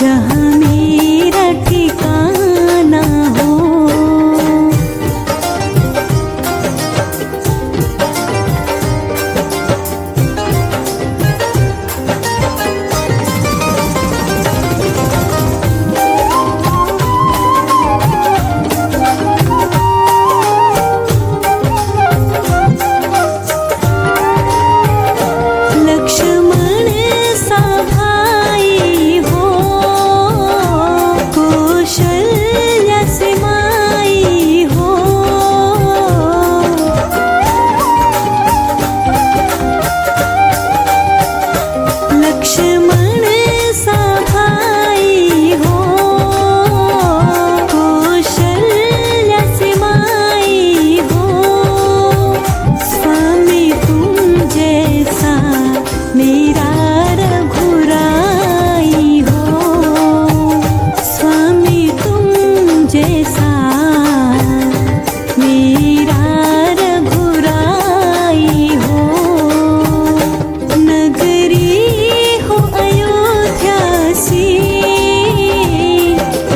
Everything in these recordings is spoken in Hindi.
जहाँ मेरा ठिकाना हो। लक्ष्मण सा भाई हो, कौशल्या से माई हो। लक्ष्मण सा भाई हो, कौशल्या से माई हो। स्वामी तुम जैसा मेरा रघुराई हो। स्वामी तुम जैसा मेरा रघुराई हो। नगरी हो अयोध्या सी,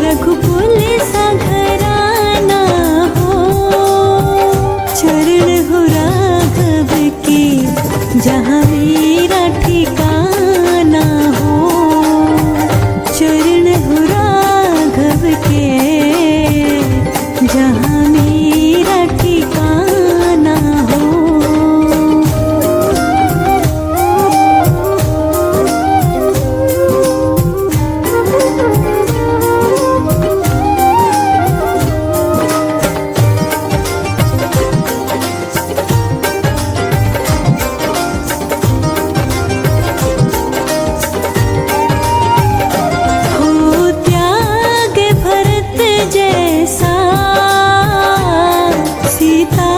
रघुकुल सा घराना हो। चरण हो राघव के जहाँ मेरा ठिकाना हो। चरण हो राघव के जहाँ मेरा ठिकाना हो। हो त्याग भरत जैसा, सीता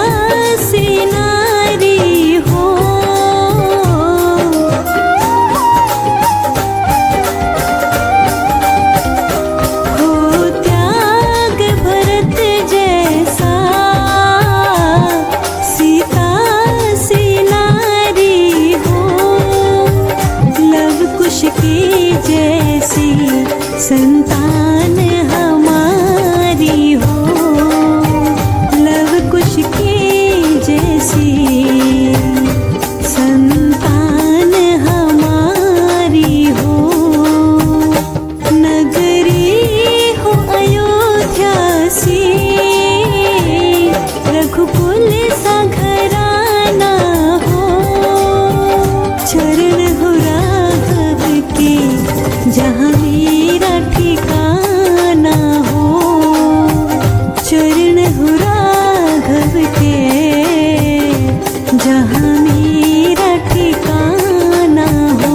से नारी हो। हो त्याग भरत जैसा, सीता से नारी हो। लव कुश की जैसी संतान हमारी हो। लव कुश की जैसी संतान हमारी हो। नगरी हो अयोध्या सी, रघुकुल सा घराना हो। चरण हो राघव के जहाँ मेरा ठिकाना हो। चरण हो राघव के जहाँ मेरा ठिकाना हो।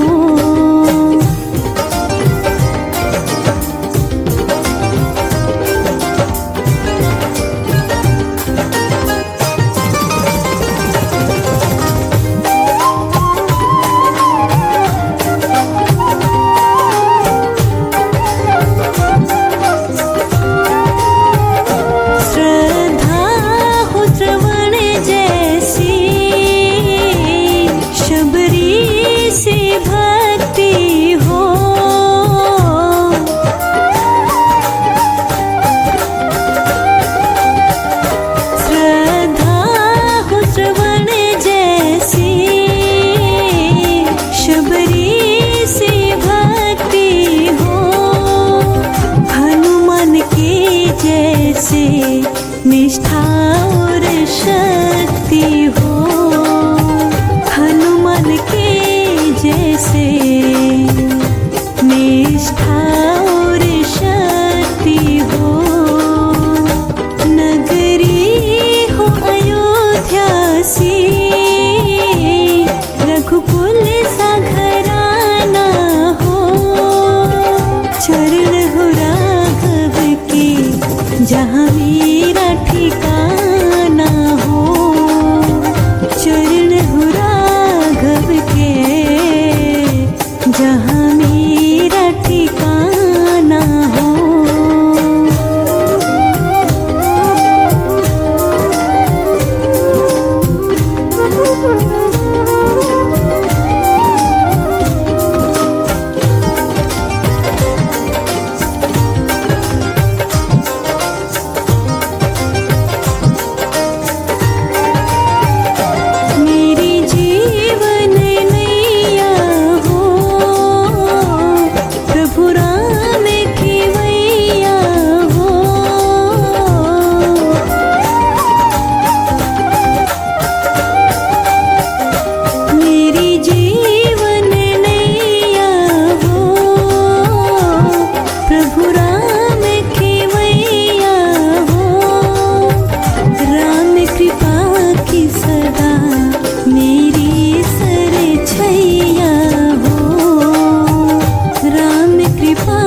कृपा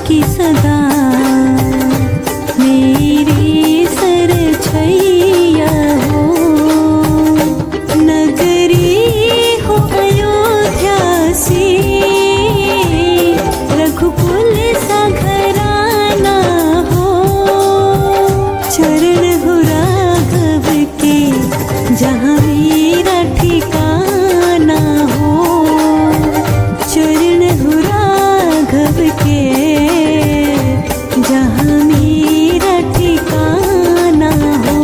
की सदा मेरी सरछैया हो। नगरी हो अयोध्या सी, रघुकुल सा घराना हो। चरण हो राघव के जहाँ मेरा ठिकाना हो। चरण हो राघव के जहाँ मेरा ठिकाना हो।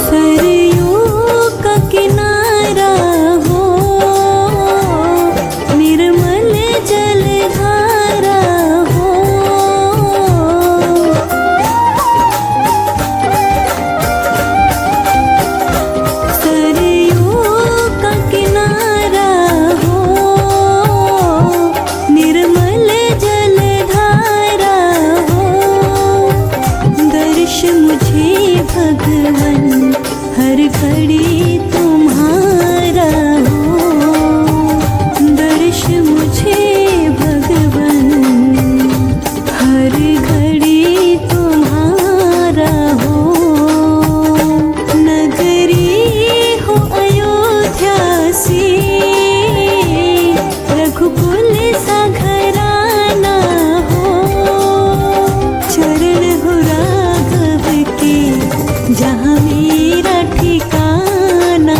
सरयू का किनारा हो, निर्मल जलधारा हो। सरयू का किनारा हो, निर्मल जलधारा हो। दर्श मुझे भगवन हर घड़ी तुम्हारा हो। दर्श मुझे भगवन हर घड़ी तुम्हारा हो। नगरी हो अयोध्या सी, रघुकुल सा घराना हो। चरण हो राघव के जहाँ मेरा ठिकाना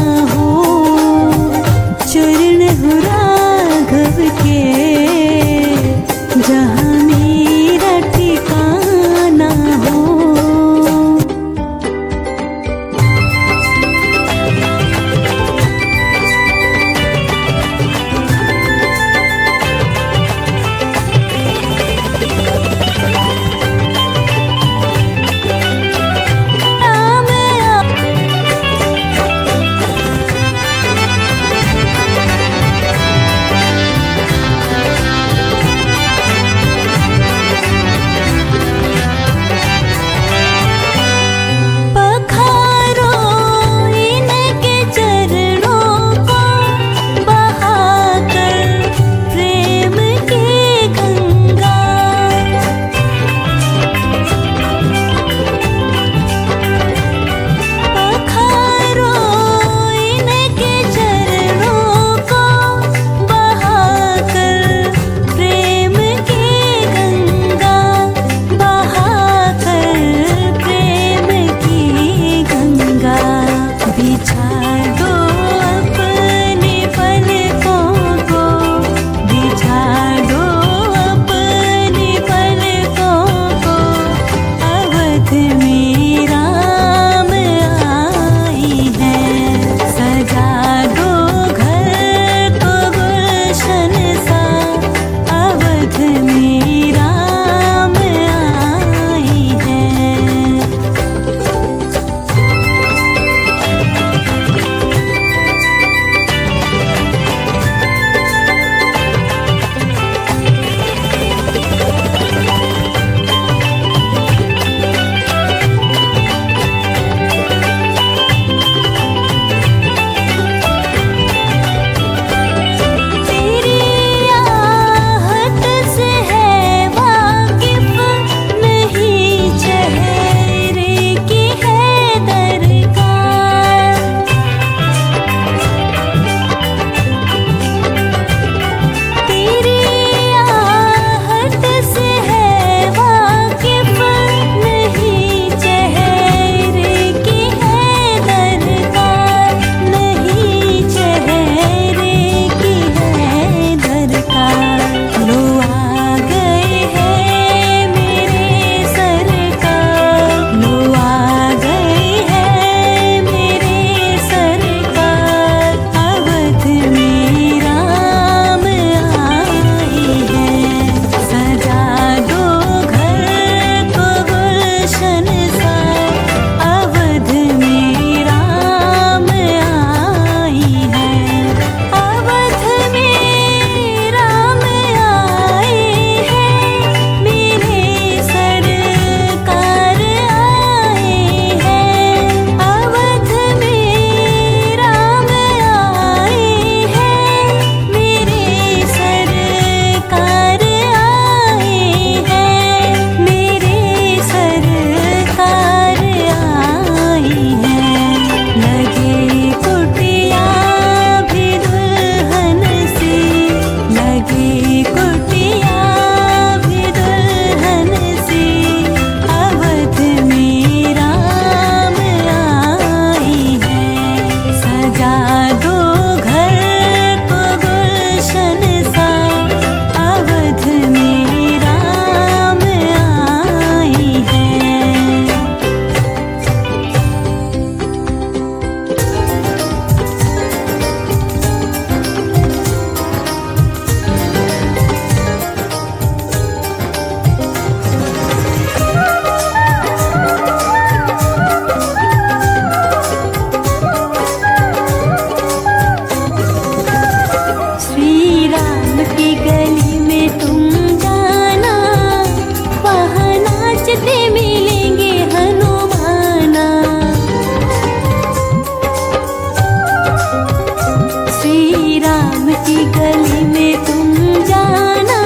यादों घर को गुलशन सा अवध में राम आई है। श्री राम की गली में तुम जाना, वहाँ नाचते मिलेंगे हनुमाना। श्री राम की गली में तुम जाना,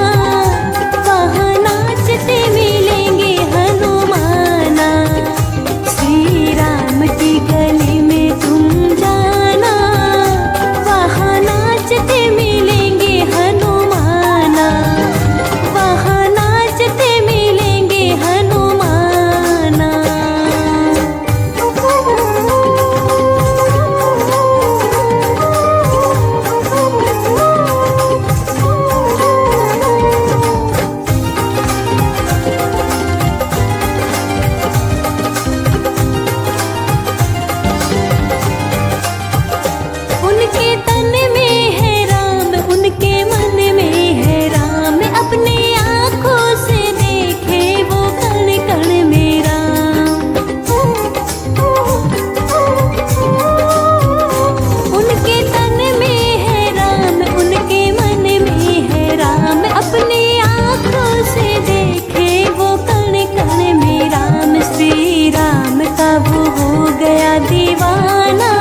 वहाँ नाचते मिलेंगे हनुमाना। श्री राम की गली में तुम जाना, वहाँ नाचते मिलेंगे हनुमाना। वहाँ नाचते मिलेंगे हनुमाना। उनके तन में है राम, उनके मन में है राम। अपनी आँखों से देखे वो कण कण में राम। उनके तन में है राम, उनके मन में है राम। अपनी आँखों से देखे वो कण कण में राम। श्री राम का वो हो गया दीवाना,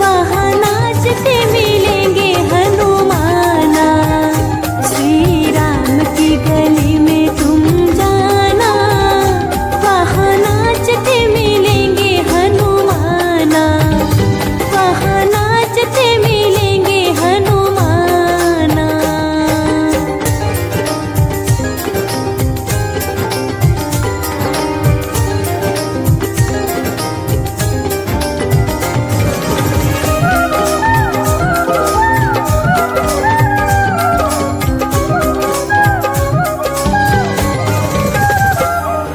वहाँ नाचते मिलेंगे हनुमाना। श्री राम की गली में तुम जाना, वहाँ नाचते मिलेंगे हनुमाना। वहाँ नाचते मिलेंगे हनुमाना।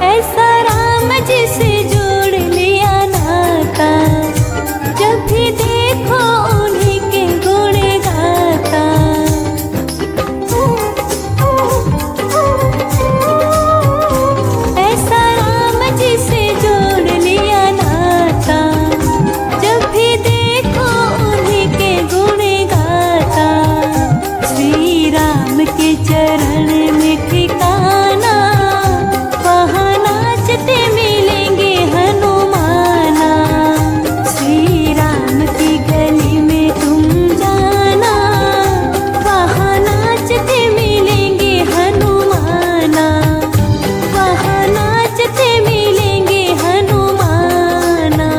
ऐसा राम जिसे जोड़ लिया नाता, जब भी देखो उन्हीं के गुण गाता। ऐसा राम जिसे जोड़ लिया नाता, जब भी देखो उन्हीं के गुण गाता। श्री राम के चरण में ठिकाना, वहाँ नाचते मिलेंगे हनुमाना। श्री राम की गली में तुम जाना, वहाँ नाचते मिलेंगे हनुमाना। वहाँ नाचते मिलेंगे हनुमाना।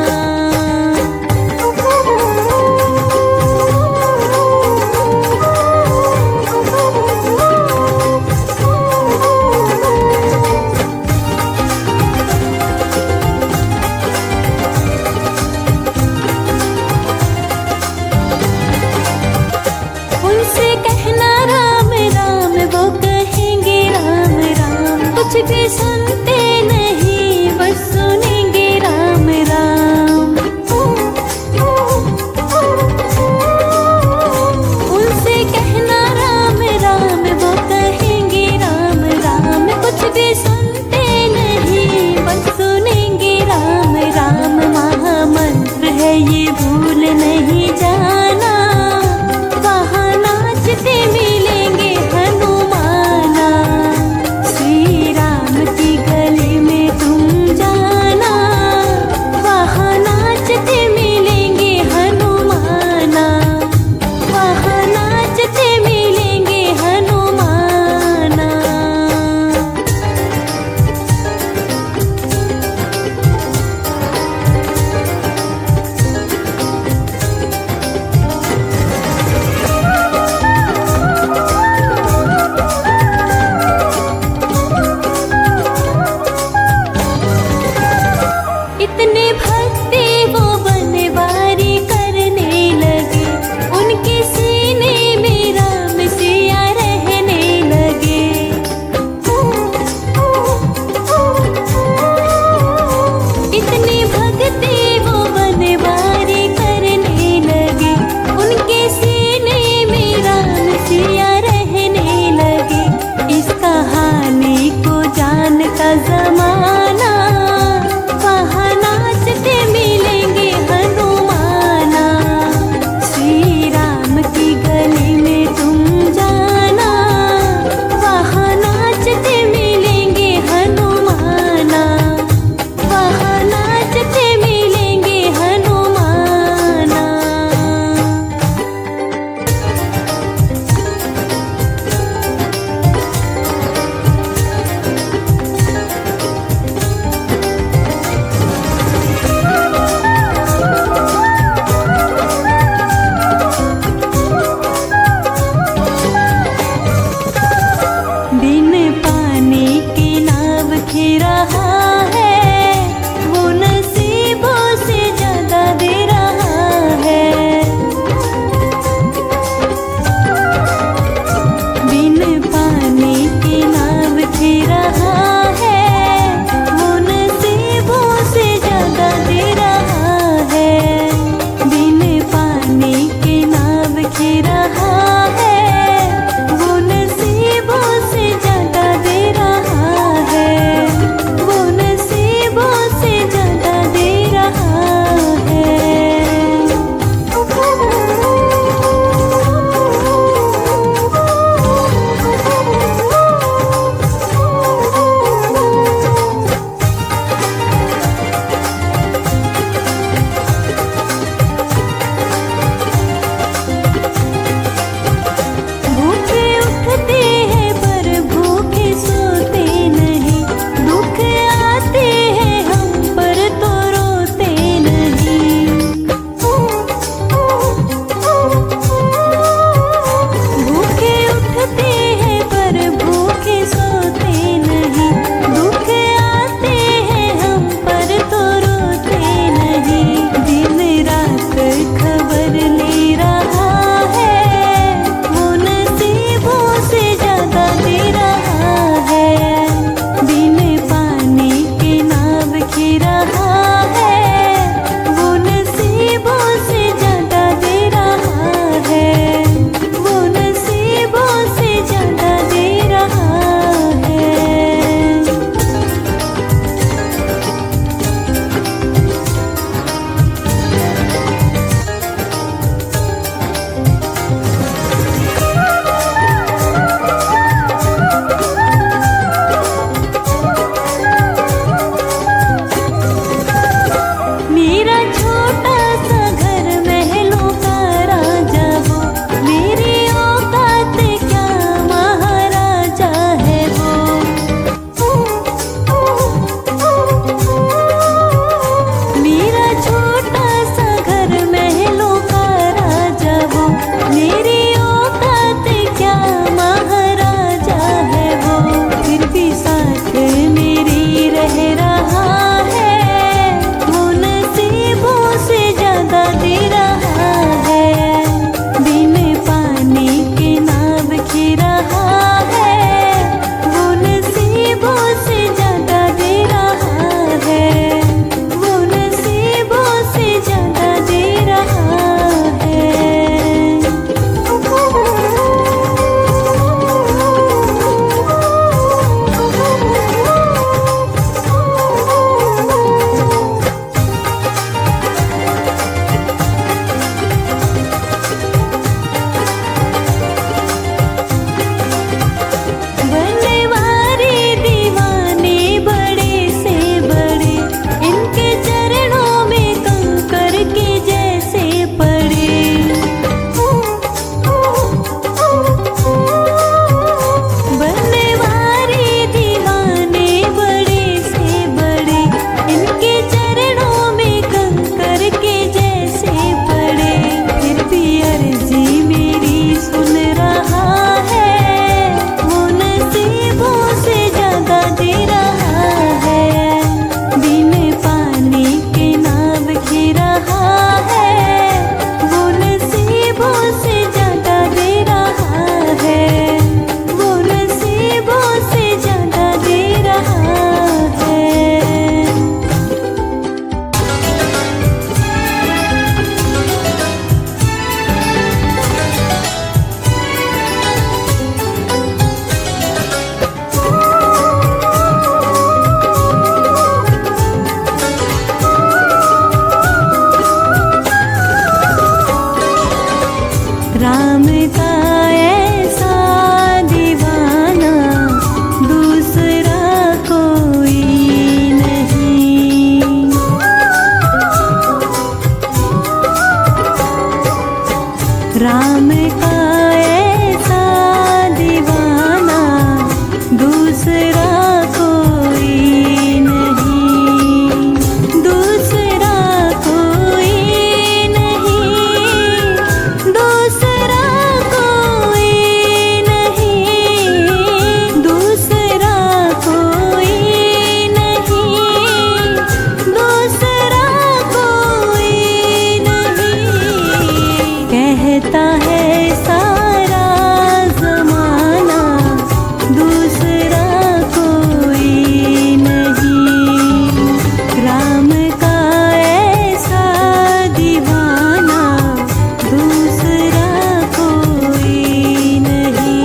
उनसे कहना राम राम, वो कहेंगे राम राम। कुछ भी सुनते नहीं, बस सुनेंगे राम राम। उनसे कहना राम राम, वो कहेंगे राम राम। कुछ भी सुनते नहीं, बस सुनेंगे राम राम। महामंत्र है ये भूल नहीं जाना, वहाँ नाचते मिलेंगे हनुमाना। श्री राम की गली में तुम जाना, वहाँ नाचते मिलेंगे हनुमाना। वहाँ नाचते मिलेंगे हनुमाना। राम का ऐसा दीवाना दूसरा कोई नहीं, दूसरा कोई नहीं, दूसरा कोई नहीं, दूसरा कोई नहीं, दूसरा कोई नहीं। कहता है सारा ज़माना दूसरा कोई नहीं, राम का ऐसा दीवाना दूसरा कोई नहीं।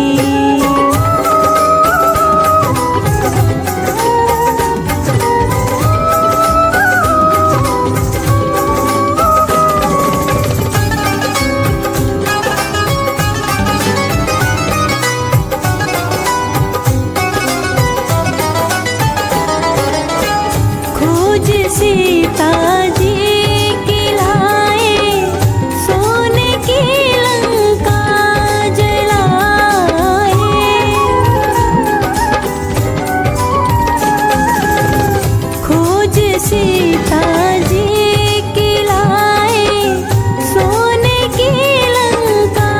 खोज सीता जी की लाए, सोने की लंका जलाए। खोज सीता जी की लाए, सोने की लंका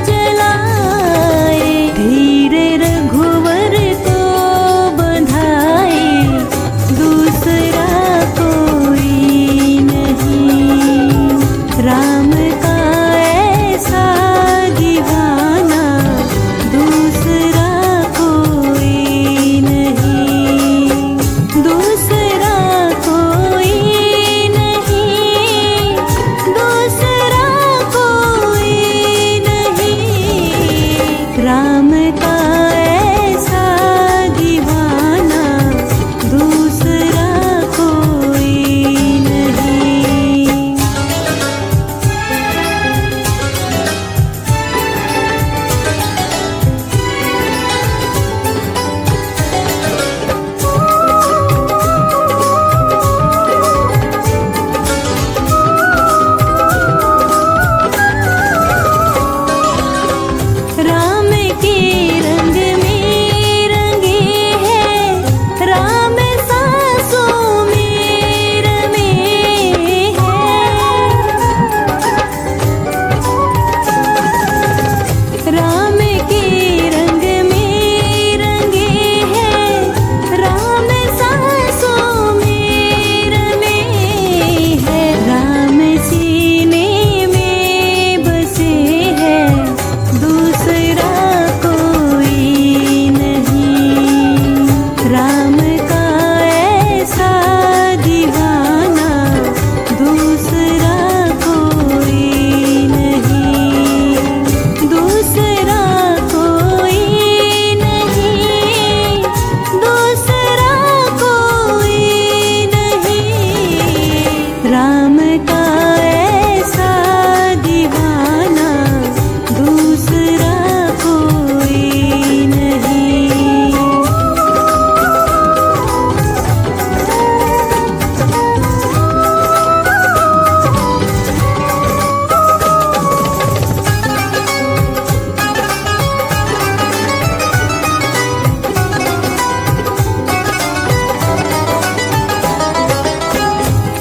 जलाए। धीर रघुवर को बंधाए, दूसरा कोई नहीं, राम का ऐसा दीवाना दूसरा कोई नहीं, दूसरा कोई नहीं, दूसरा कोई नहीं। राम का ऐसा दीवाना दूसरा कोई नहीं। राम के रंग में रंगे हैं, राम सांसों में रमे हैं। राम के रंग में रंगे हैं, राम सांसों में रमे हैं। राम सीने में बसे हैं, दूसरा कोई नहीं, राम का ऐसा दीवाना दूसरा कोई नहीं, दूसरा कोई नहीं, दूसरा कोई नहीं। राम का ऐसा दीवाना दूसरा कोई नहीं।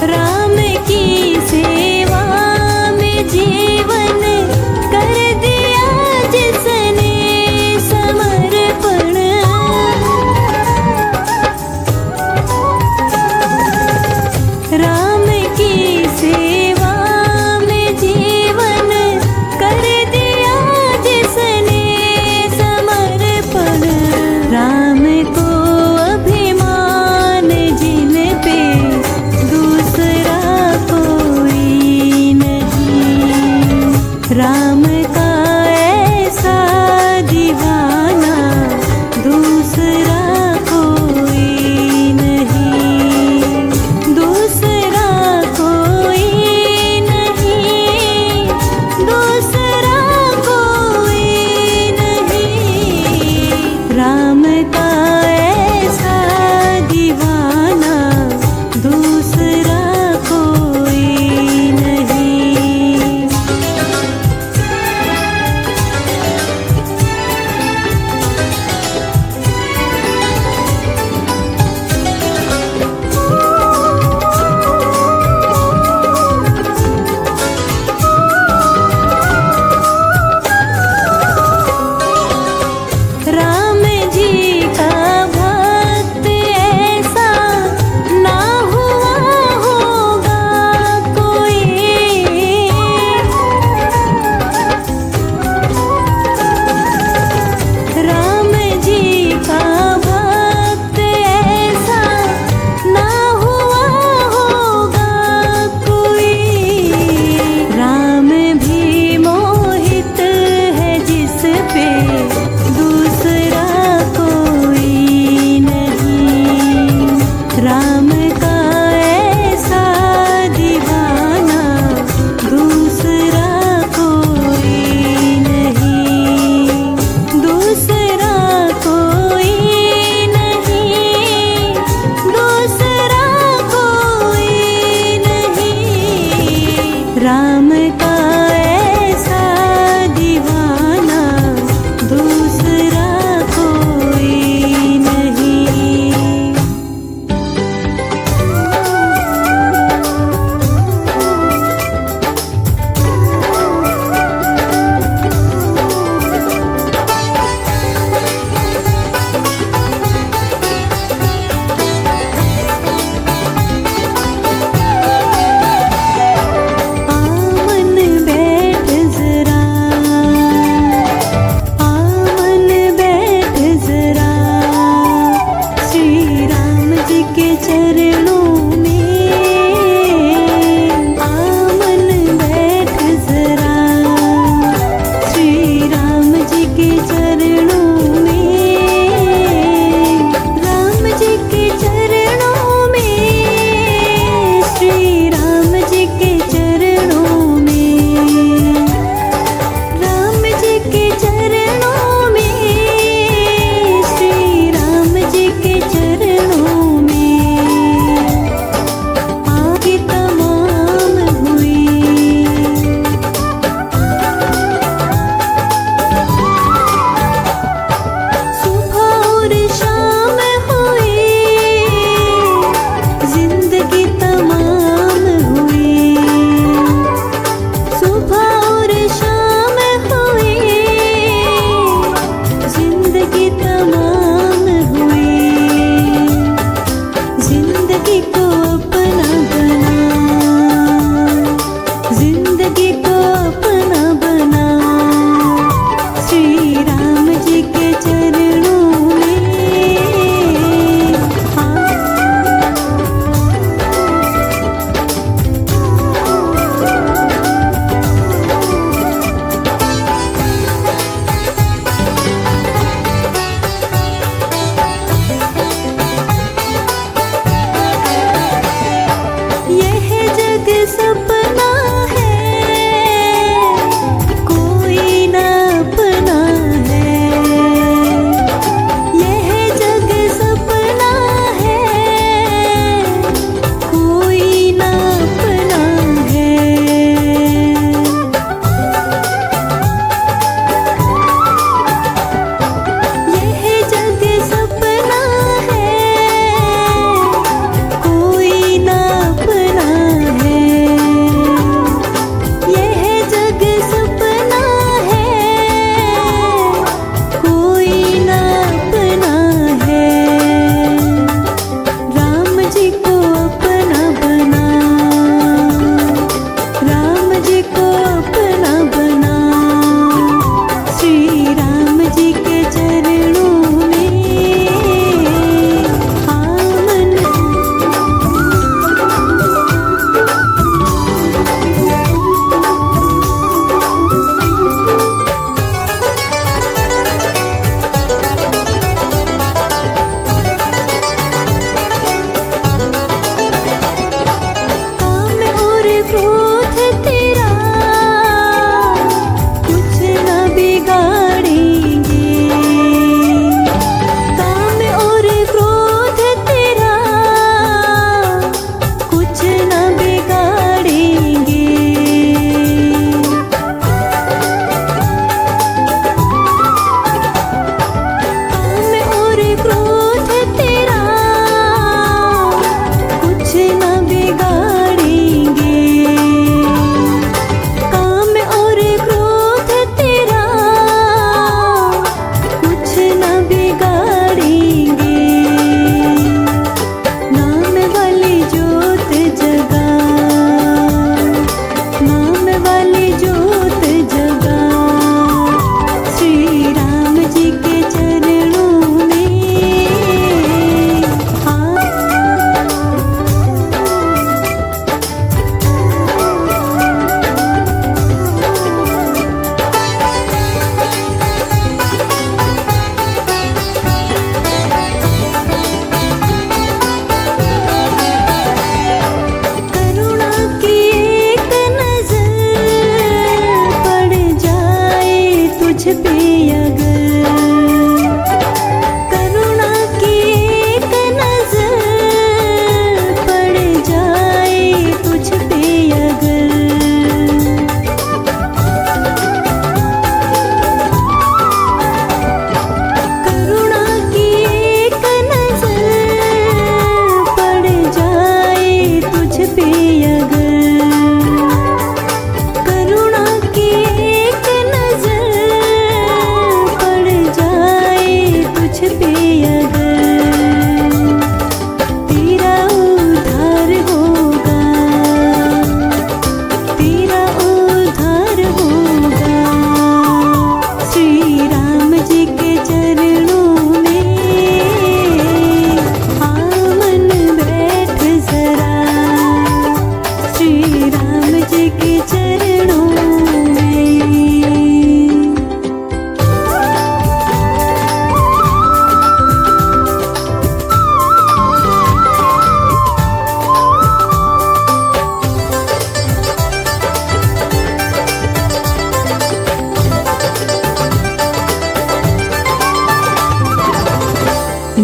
राम की सेवा में जीवन कर दिया जिसने समर्पण। राम की सेवा में जीवन कर दिया जिसने समर्पण। राम को अभिमान जिन पे दूसरा कोई नहीं, राम का ऐसा दीवाना दूसरा कोई नहीं, दूसरा कोई नहीं, दूसरा कोई नहीं। राम का ऐसा दीवाना दूसरा कोई नहीं। तुझ पे अगर करुणा की एक नजर पड़ जाए तुझ पे अगर करुणा की एक नजर पड़ जाए तुझ पे अगर करुणा की एक नजर पड़ जाए तुझ पे अगर तेरा उद्धार होगा तेरा उद्धार होगा श्री राम जी के चरणों में आमन बैठ जरा श्री राम जी के चरणों में।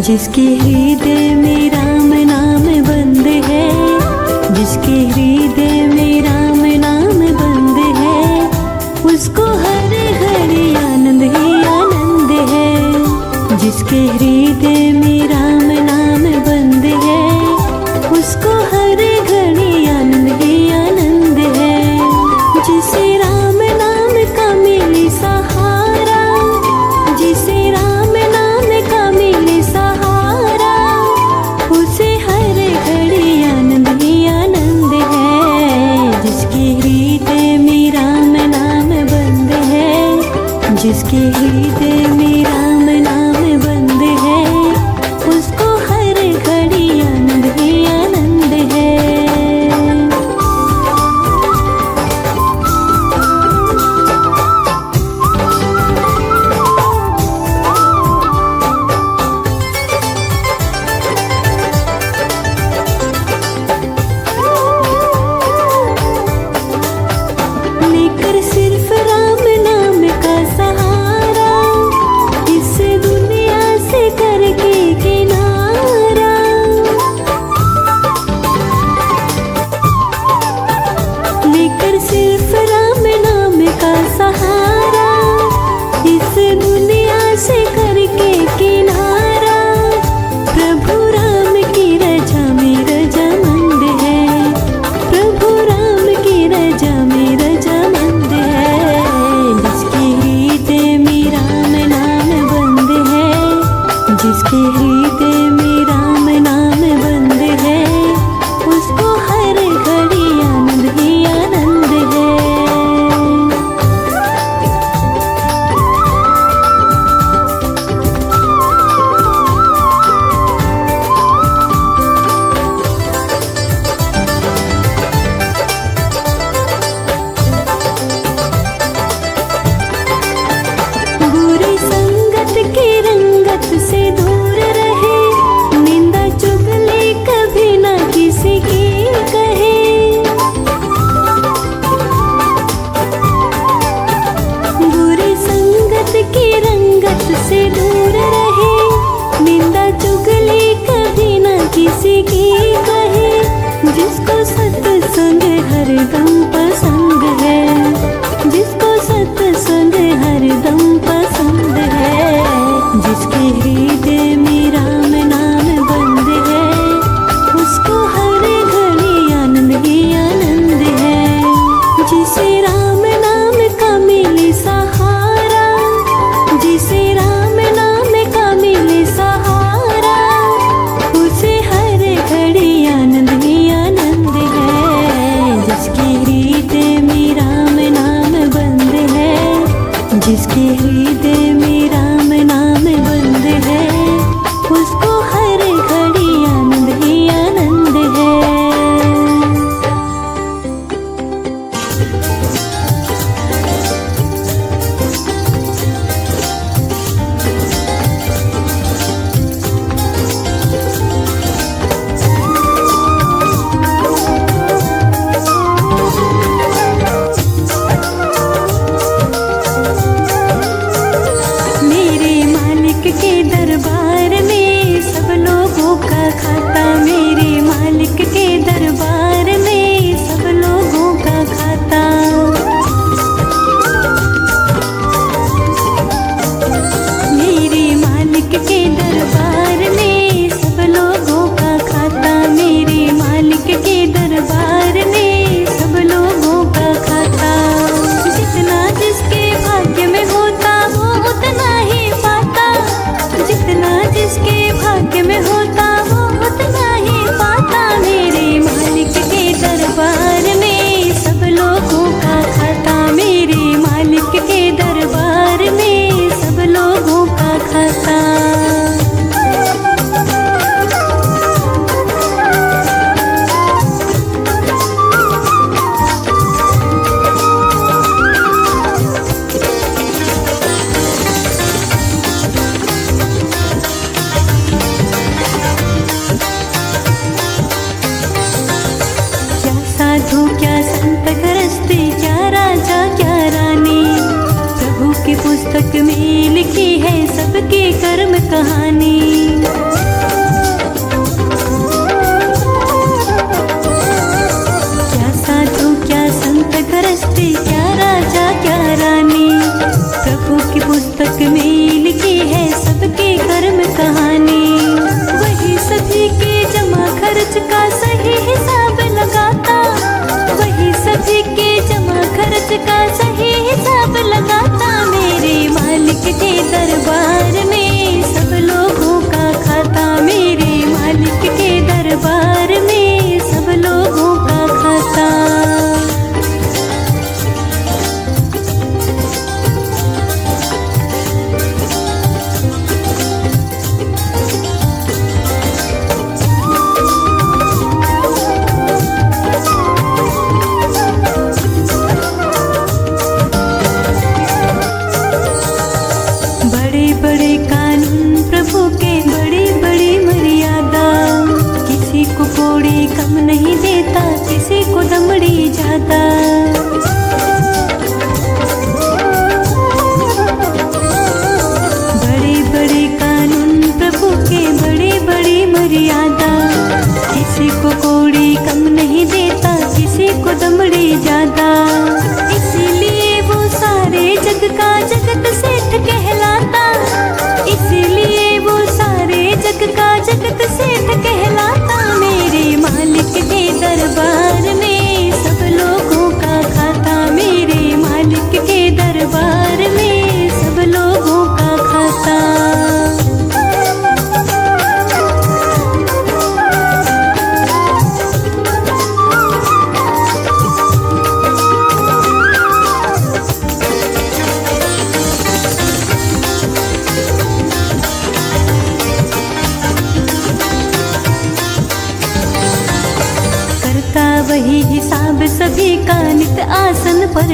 जिसके हृदय में राम नाम बंद है जिसके हृदय में राम नाम बंद है उसको हर घड़ी आनंद ही आनंद है जिसके हृदय में राम नाम बंद है उसको हर घड़ी आनंद ही आनंद है जिसे राम नाम का मिले सहारा जिसे राम नाम का मिले सहारा उसे हर घड़ी आनंद ही आनंद है जिसके हृदय में राम नाम बंद है जिसके हृदय में राम नाम बंद है उसको हर घड़ी आनंद ही आनंद है। लेकर सिर्फ राम नाम का सहारा इस दुनिया से करके किनारा लेकर सिर्फ राम नाम का सहारा इस दुनिया से करके किनारा प्रभु राम की रजा में रजामंद है प्रभु राम की रजा में रजामंद है जिसके हृदय में राम नाम बंद है जिसके हृदय में राम नाम बंद है उसको हर घड़ी आनंद ही आनंद है। बुरी संगत की रंगत से दूर रहे निंदा चुगली कभी न किसी की कहे बुरी संगत की रंगत से दूर रहे निंदा चुगली कभी न किसी की कहे जिसको सत्संग हरदम पसंद है जिसको सत्संग हरदम पसंद है जिसके हृदय में राम नाम बंद है उसको हर घड़ी आनंद ही आनंद है जिसे राम नाम का मिले सहारा जिसे राम नाम का मिले सहारा उसे हर घड़ी आनंद ही आनंद है जिसके हृदय में राम नाम बंद है जिसके हृदय में राम नाम बंद है उसको हर घड़ी आनंद ही आनंद है।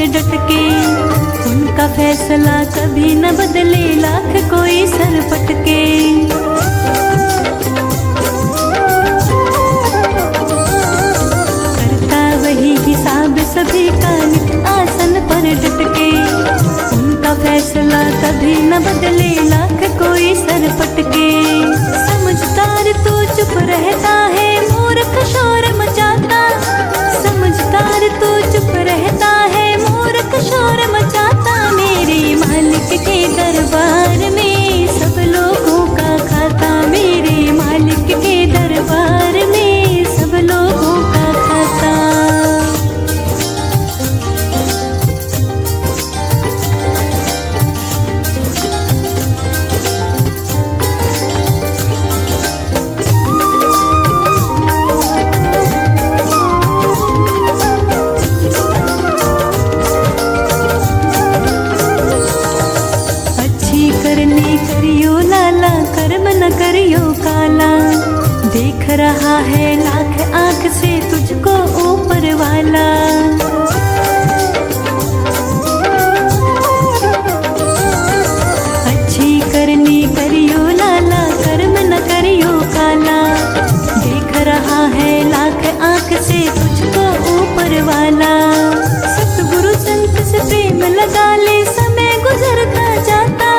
डट के। उनका फैसला कभी न बदले, लाख कोई सर पटके। करता वही हिसाब सभी का, नित आसन पर डट के। उनका फैसला कभी न बदले, लाख कोई सर पटके। समझदार तो चुप रहता है, मूर्ख शोर मचाता। समझदार तो चुप रहता है, मूर्ख शोर मचाता। मेरे मालिक के दरबार में सब लोगों का खाता। मेरे मालिक के दरबार में सब लोगों का खाता। करियो लाला, कर्म न करियो काला। देख रहा है लाख आंख से तुझको ऊपर वाला। अच्छी करनी करियो लाला, कर्म न करियो काला। देख रहा है लाख आंख से तुझको ऊपर वाला। सतगुरु संत से प्रेम लगा ले, समय गुजरता जाता।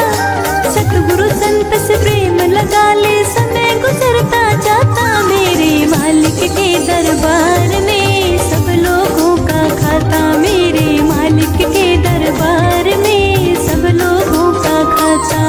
सतगुरु संत से प्रेम लगा ले, समय गुजरता जाता। मेरे मालिक के दरबार में सब लोगों का खाता। मेरे मालिक के दरबार में सब लोगों का खाता।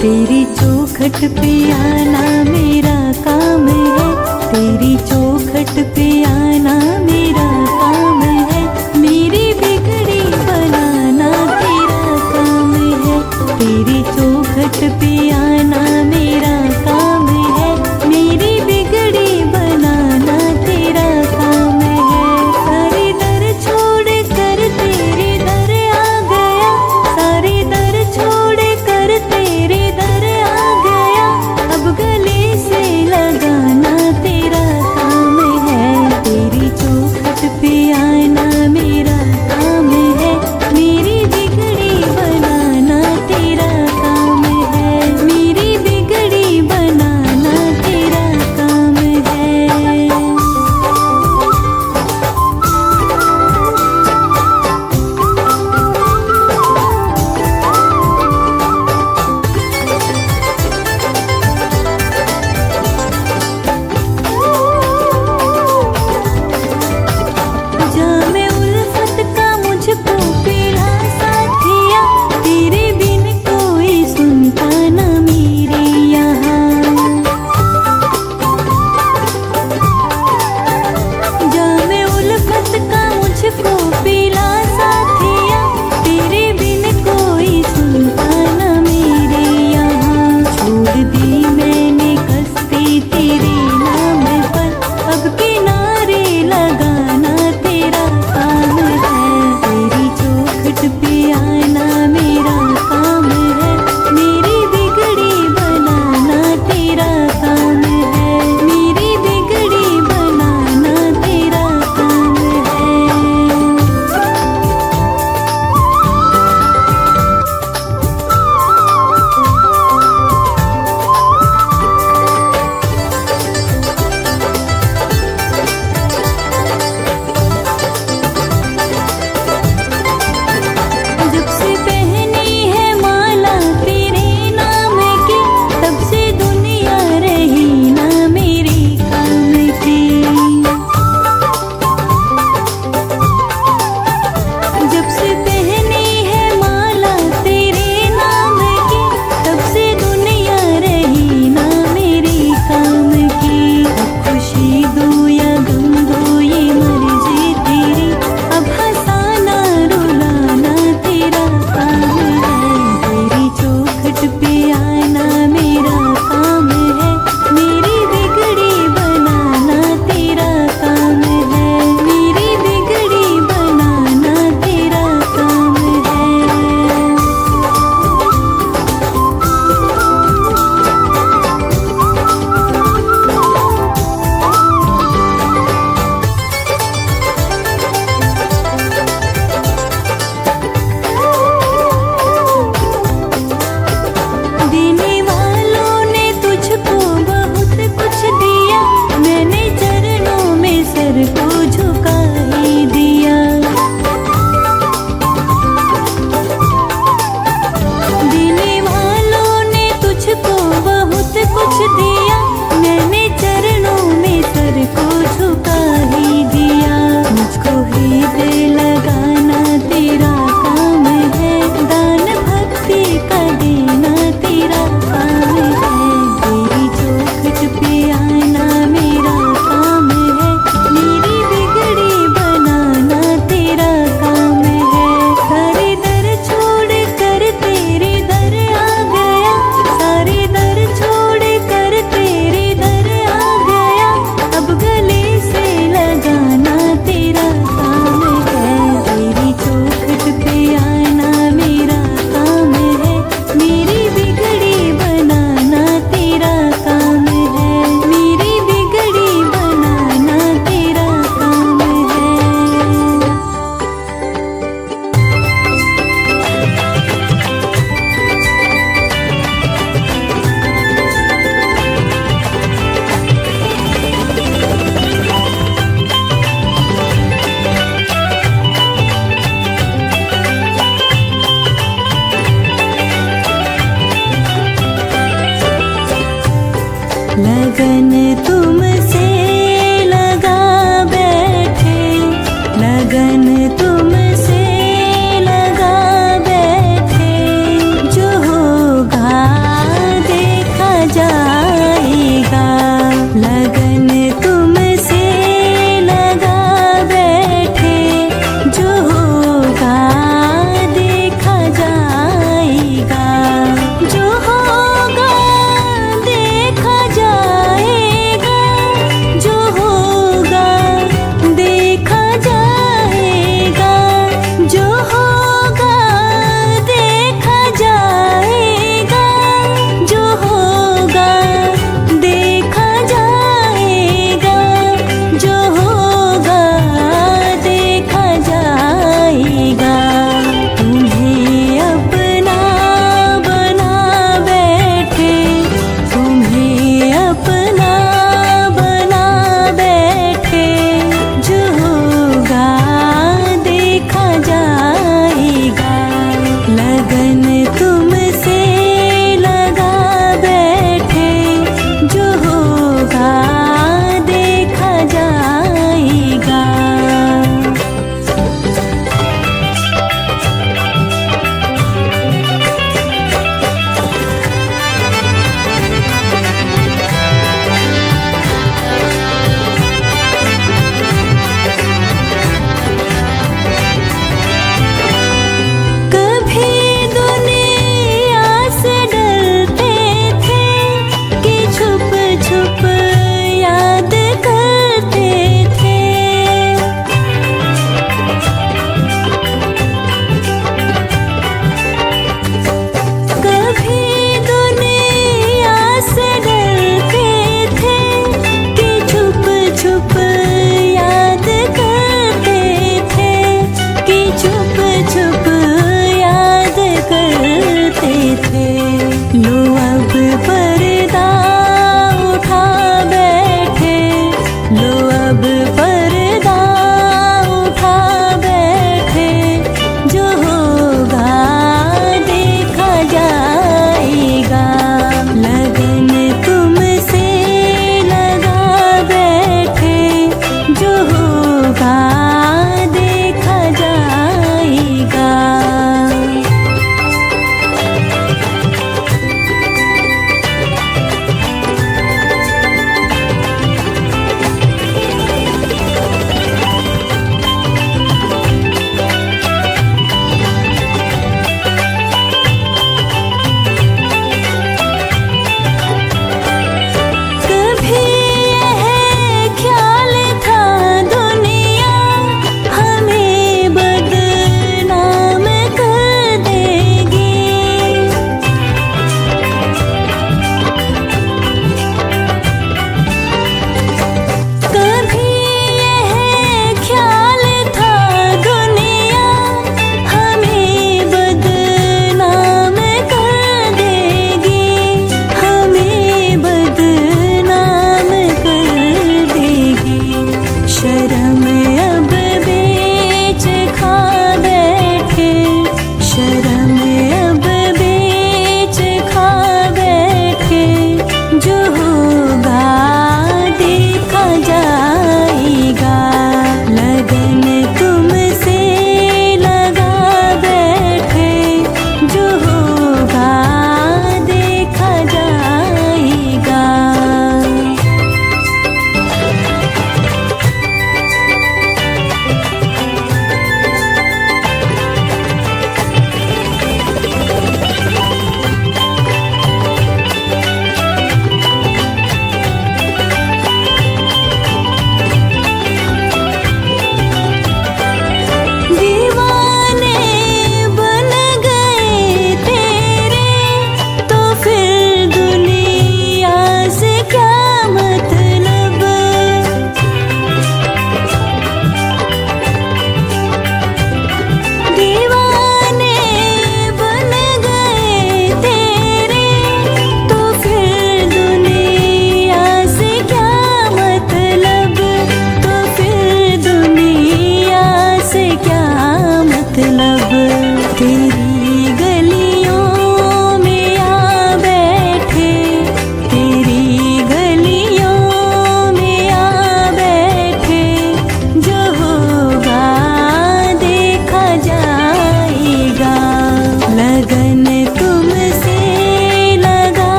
तेरी चौखट पे आना मेरा काम है। तेरी चौखट पे आना मेरा काम है। मेरी बिगड़ी बनाना तेरा काम है। तेरी चौखट पे आना मेरा काम है। मेरी बिगड़ी बनाना तेरा काम है। सारे दर छोड़ कर तेरे दर आ गया। सारे दर छोड़ कर तेरे दर आ गया। अब गले से लगाना तेरा काम है।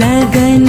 लगन